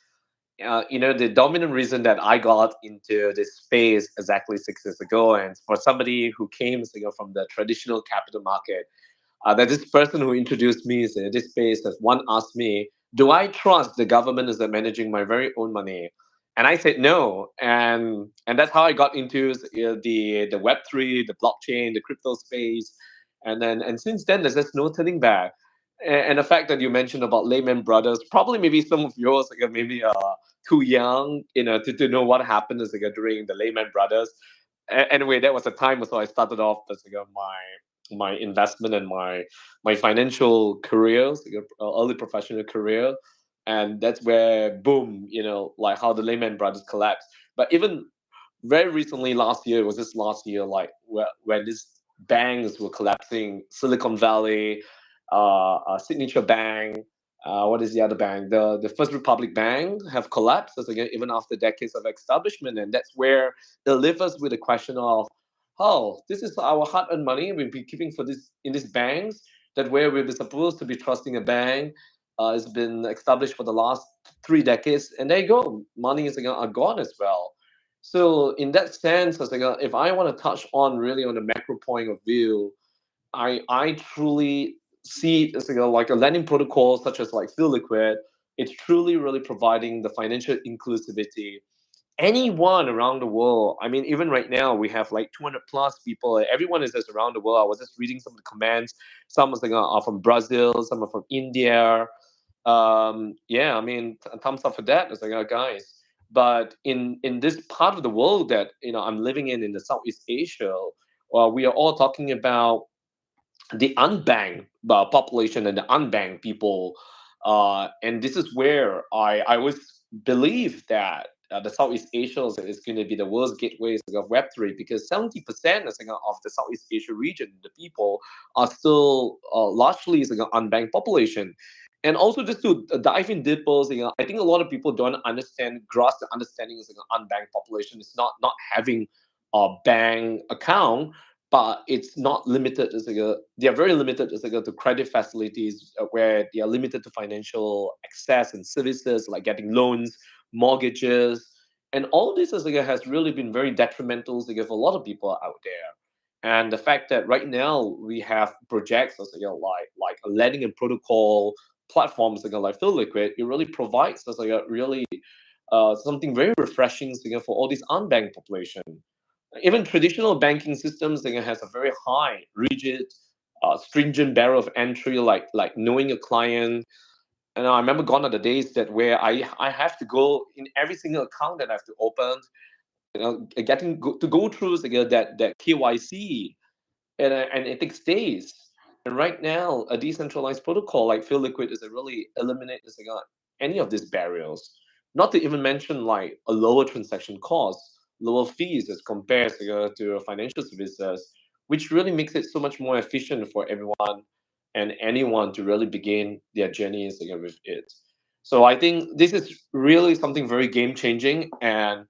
The dominant reason that I got into this space exactly 6 years ago, and for somebody who came from the traditional capital market, that this person who introduced me to this space, that one asked me, do I trust the government is managing my very own money? And I said no, and that's how I got into the Web3, the blockchain, the crypto space, and since then there's just no turning back. And the fact that you mentioned about Lehman Brothers, probably maybe some of yours maybe too young, to know what happened during the Lehman Brothers. Anyway, that was the time also I started off as my investment and my financial careers, early professional career, and that's where boom, like how the Lehman Brothers collapsed. But even very recently, last year, it was this last year, like when these banks were collapsing, Silicon Valley, Signature Bank. What is the other bank? The First Republic Bank have collapsed again, even after decades of establishment, and that's where it leaves us with the question of, oh, this is our hard-earned money we've been keeping for this in these banks, that where we're supposed to be trusting a bank has been established for the last 3 decades, and there you go, money is are gone as well. So in that sense, if I want to touch on really on the macro point of view, I truly see it as like a lending protocol such as like FILLiquid. It's truly really providing the financial inclusivity. Anyone around the world, I mean, even right now we have like 200 plus people. Everyone is just around the world. I was just reading some of the comments. Some are from Brazil, some are from India. Yeah, I mean, thumbs up for that. It's like, guys. But in this part of the world that I'm living in the Southeast Asia, we are all talking about the unbanked population and the unbanked people. And this is where I always believe that the Southeast Asia is going to be the world's gateway of Web3, because 70% of the Southeast Asia region, the people are still largely unbanked population. And also just to dive in deeper, I think a lot of people don't grasp the understanding of unbanked population is not having a bank account, but it's not limited as they are very limited as to credit facilities, where they are limited to financial access and services like getting loans, mortgages, and all this has really been very detrimental for a lot of people out there. And the fact that right now we have projects like a lending and protocol platforms like FILLiquid, it really provides us a really something very refreshing for all this unbanked population. Even traditional banking systems has a very high, rigid, stringent barrier of entry, like knowing a client. And I remember gone are the days that where I have to go in every single account that I have to open, to go through that KYC, and it takes days. And right now, a decentralized protocol like FILLiquid is a really eliminate any of these barriers. Not to even mention like a lower transaction cost, lower fees as compared to financial services, which really makes it so much more efficient for everyone and anyone to really begin their journeys with it. So I think this is really something very game changing, and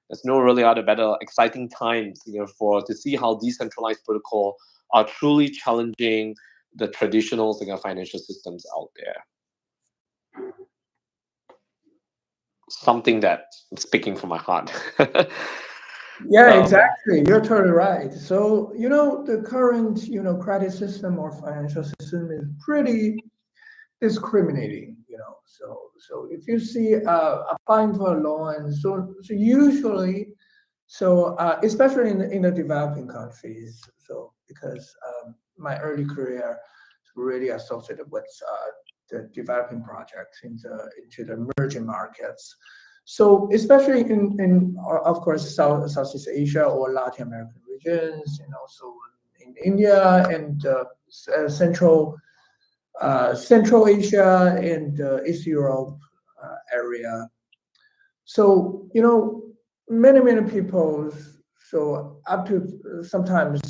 there's no really other better exciting times for to see how decentralized protocol are truly challenging the traditional financial systems out there. Something that I'm speaking from my heart. Yeah, um, exactly. You're totally right. So, the current, credit system or financial system is pretty discriminating, So if you see applying for a loan, so usually, especially in the developing countries, so because my early career is really associated with the developing projects into the emerging markets. So especially in of course Southeast Asia or Latin American regions, so in India and Central Asia and East Europe area. So, many people, so up to sometimes,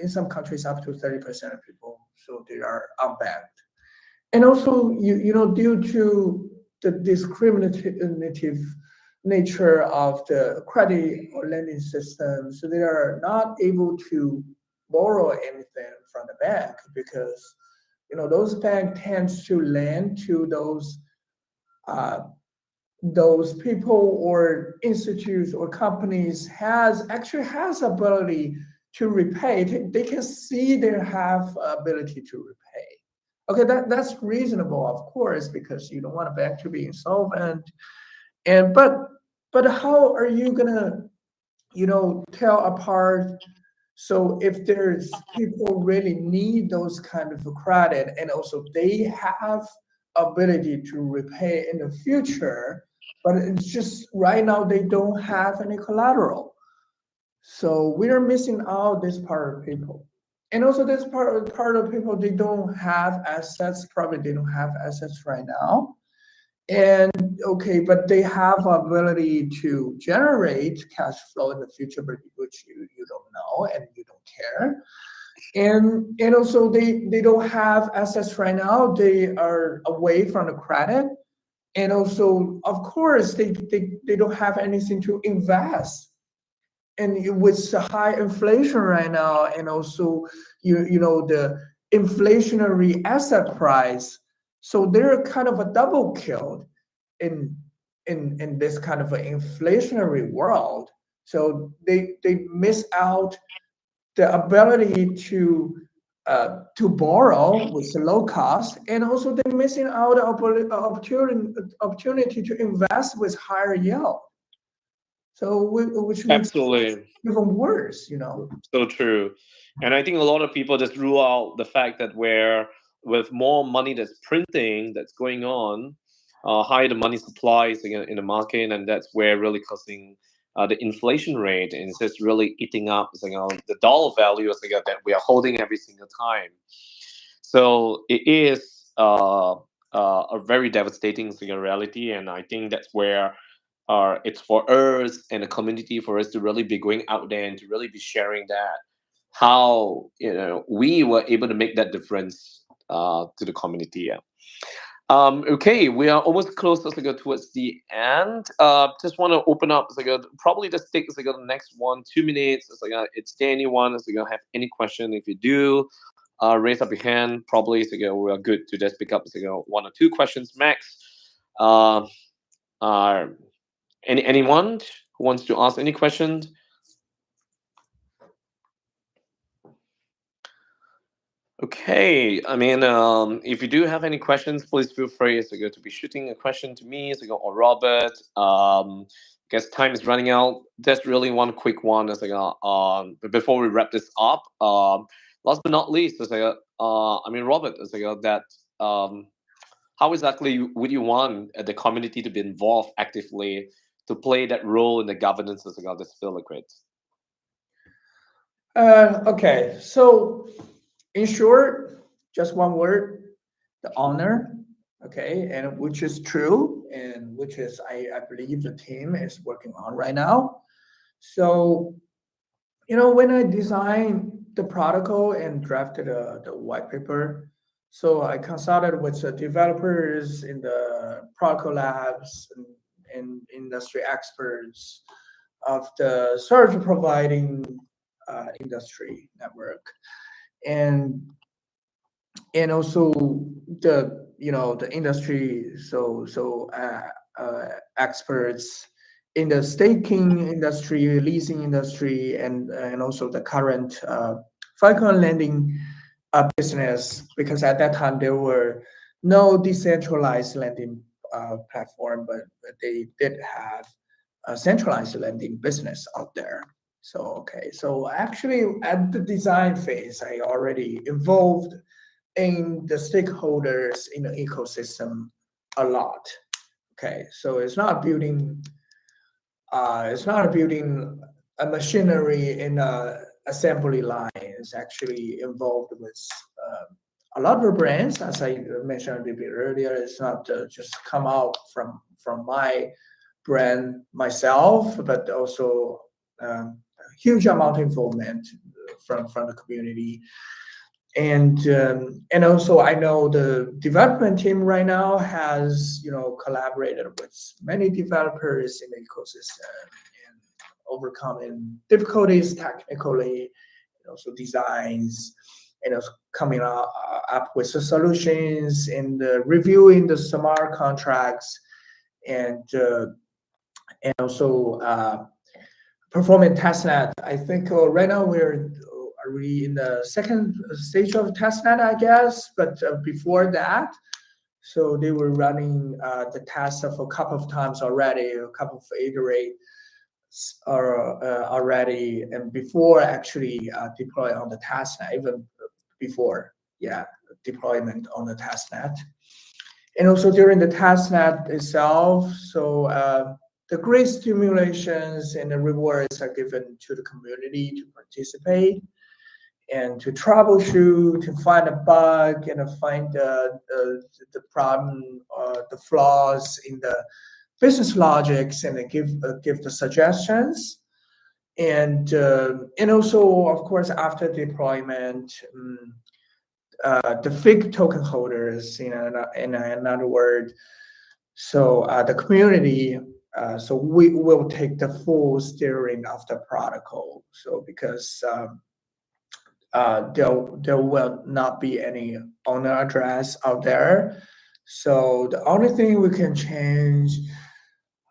in some countries, up to 30% of people, so they are unbanked. And also, due to the discriminative nature of the credit or lending system, so they are not able to borrow anything from the bank because those bank tends to lend to uh, those people or institutes or companies has ability to repay. They can see they have ability to repay. Okay, that's reasonable, of course, because you don't want a bank to be insolvent. And but how are you gonna tell apart? So if there's people really need those kind of credit and also they have ability to repay in the future, but it's just right now they don't have any collateral. So we are missing out this part of people. And also this part of people, they don't have assets, probably they don't have assets right now. And okay, but they have ability to generate cash flow in the future, but which you don't know and you don't care. And also they don't have assets right now. They are away from the credit. And also, of course, they don't have anything to invest. And with the high inflation right now, and also the inflationary asset price, so they're kind of a double killed in in this kind of an inflationary world. So they miss out the ability to borrow with the low cost, and also they're missing out the opportunity to invest with higher yield. So which makes Absolutely. even worse. So true. And I think a lot of people just rule out the fact that where with more money that's printing that's going on, higher the money supplies in the market, and that's where really causing the inflation rate, and it's just really eating up the dollar value that we are holding every single time. So it is a very devastating reality, and I think that's where it's for us and the community for us to really be going out there and to really be sharing that how we were able to make that difference to the community. Yeah. Okay, we are almost close towards the end. Just want to open up probably just take the next 1-2 minutes. It's there anyone have any question? If you do, raise up your hand. Probably we are good to just pick up 1 or 2 questions max. Uh, uh, anyone who wants to ask any questions? Okay, I mean, if you do have any questions, please feel free to be shooting a question to me or Robert. Guess time is running out. Just really one quick one but before we wrap this up. Last but not least, I mean, Robert, that how exactly would you want the community to be involved actively to play that role in the governance of this FILLiquid? Okay, so in short, just one word: the honor. Okay, and which is true, and which is I believe the team is working on right now. So, when I designed the protocol and drafted the white paper, so I consulted with the developers in the protocol labs and industry experts of the service providing industry network, and also the industry, experts in the staking industry, leasing industry, and also the current Filecoin lending business, because at that time there were no decentralized lending platform, but they did have a centralized lending business out there. So actually at the design phase, I already involved in the stakeholders in the ecosystem a lot. Okay, so it's not building a machinery in a assembly line. It's actually involved with a lot of brands, as I mentioned a little bit earlier. It's not just come out from my brand myself, but also a huge amount of involvement from the community. And also I know the development team right now has collaborated with many developers in the ecosystem and overcoming difficulties technically, and also designs, and also coming up with the solutions and reviewing the smart contracts, and also performing testnet. I think right now are we in the second stage of testnet, I guess, but before that, so they were running the test of a couple of times already, a couple of iterates already, and before actually deploy on the testnet, even before, deployment on the testnet. And also during the testnet itself, so the grade stimulations and the rewards are given to the community to participate and to troubleshoot, to find a bug, and to find the problem, the flaws in the business logics, and give the suggestions. And also, of course, after deployment, the fig token holders, in another word, so the community, so we will take the full steering of the protocol. So because there will not be any owner address out there. So the only thing we can change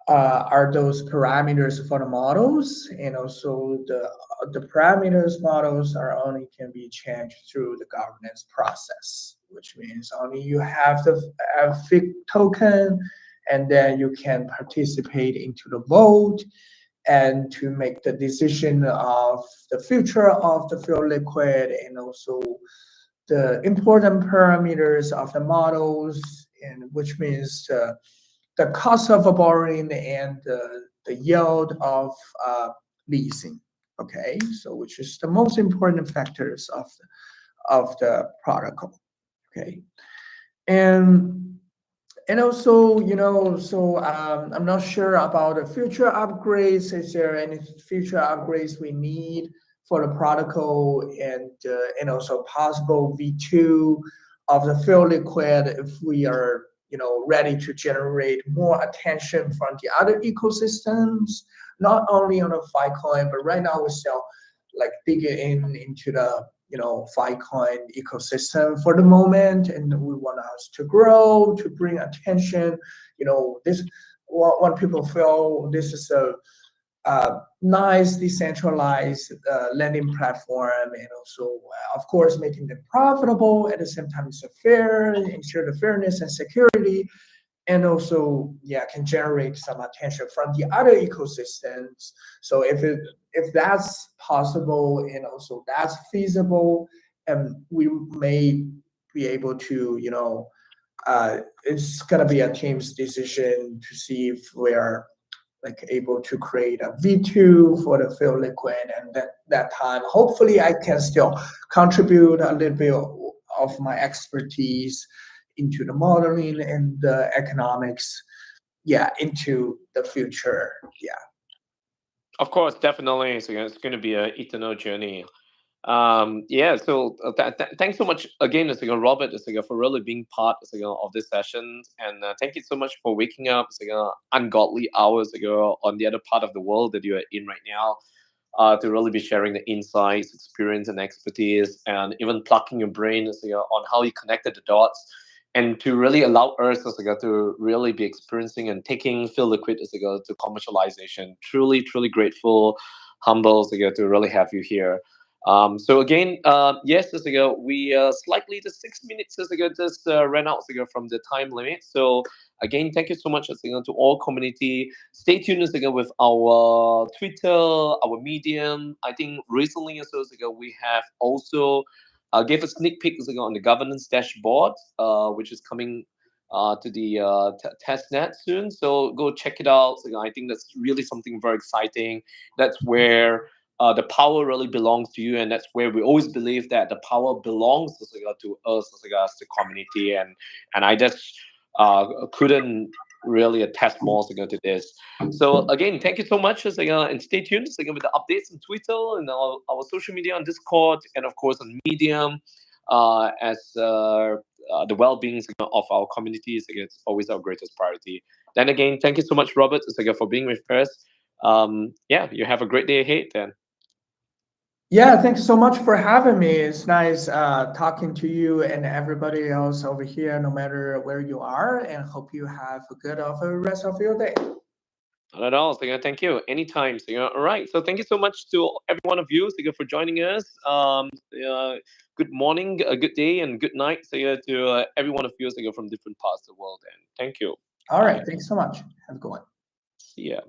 are those parameters for the models, and also the parameters models are only can be changed through the governance process, which means only you have the FIG token, and then you can participate into the vote and to make the decision of the future of the FILLiquid, and also the important parameters of the models, and which means the cost of borrowing and the yield of leasing. Okay, so which is the most important factors of the protocol. Okay, and also, so I'm not sure about the future upgrades. Is there any future upgrades we need for the protocol, and also possible V2 of the FILLiquid if we are ready to generate more attention from the other ecosystems, not only on the Filecoin, but right now we're still like digging into the Filecoin ecosystem for the moment, and we want us to grow, to bring attention. This when people feel this is a nice decentralized lending platform, and also of course making them profitable at the same time. It's fair, ensure the fairness and security, and also can generate some attention from the other ecosystems. So if that's possible, and also that's feasible, and we may be able to it's going to be a team's decision to see if we're like able to create a V2 for the FILLiquid, and that time hopefully I can still contribute a little bit of my expertise into the modeling and the economics into the future. Of course, definitely. So it's going to be an eternal journey. Yeah. So thanks so much again, Robert, for really being part of this session, and thank you so much for waking up ungodly hours on the other part of the world that you are in right now. To really be sharing the insights, experience, and expertise, and even plucking your brain on how you connected the dots, and to really allow us to really be experiencing and taking FILLiquid to commercialization. Truly, truly grateful, humble to really have you here. So again, yes, we slightly just 6 minutes just ran out from the time limit. So again, thank you so much to all community. Stay tuned with our Twitter, our Medium. I think recently we have also gave a sneak peek on the governance dashboard, which is coming to the test net soon. So go check it out. I think that's really something very exciting. That's where the power really belongs to you, and that's where we always believe that the power belongs to us as the community. And I just couldn't really attest more to this. So again, thank you so much, and stay tuned with the updates on Twitter and our social media on Discord, and of course on Medium. As the well-being of our communities, it's always our greatest priority. Then again, thank you so much, Robert, for being with us. Yeah, you have a great day ahead then. Yeah, thanks so much for having me. It's nice talking to you and everybody else over here, no matter where you are, and hope you have a good of a rest of your day. Not at all. Thank you. Anytime. All right. So thank you so much to every one of you for joining us. Good morning, good day, and good night to every one of you from different parts of the world. And thank you. All right, thanks so much. Have a good one. See ya.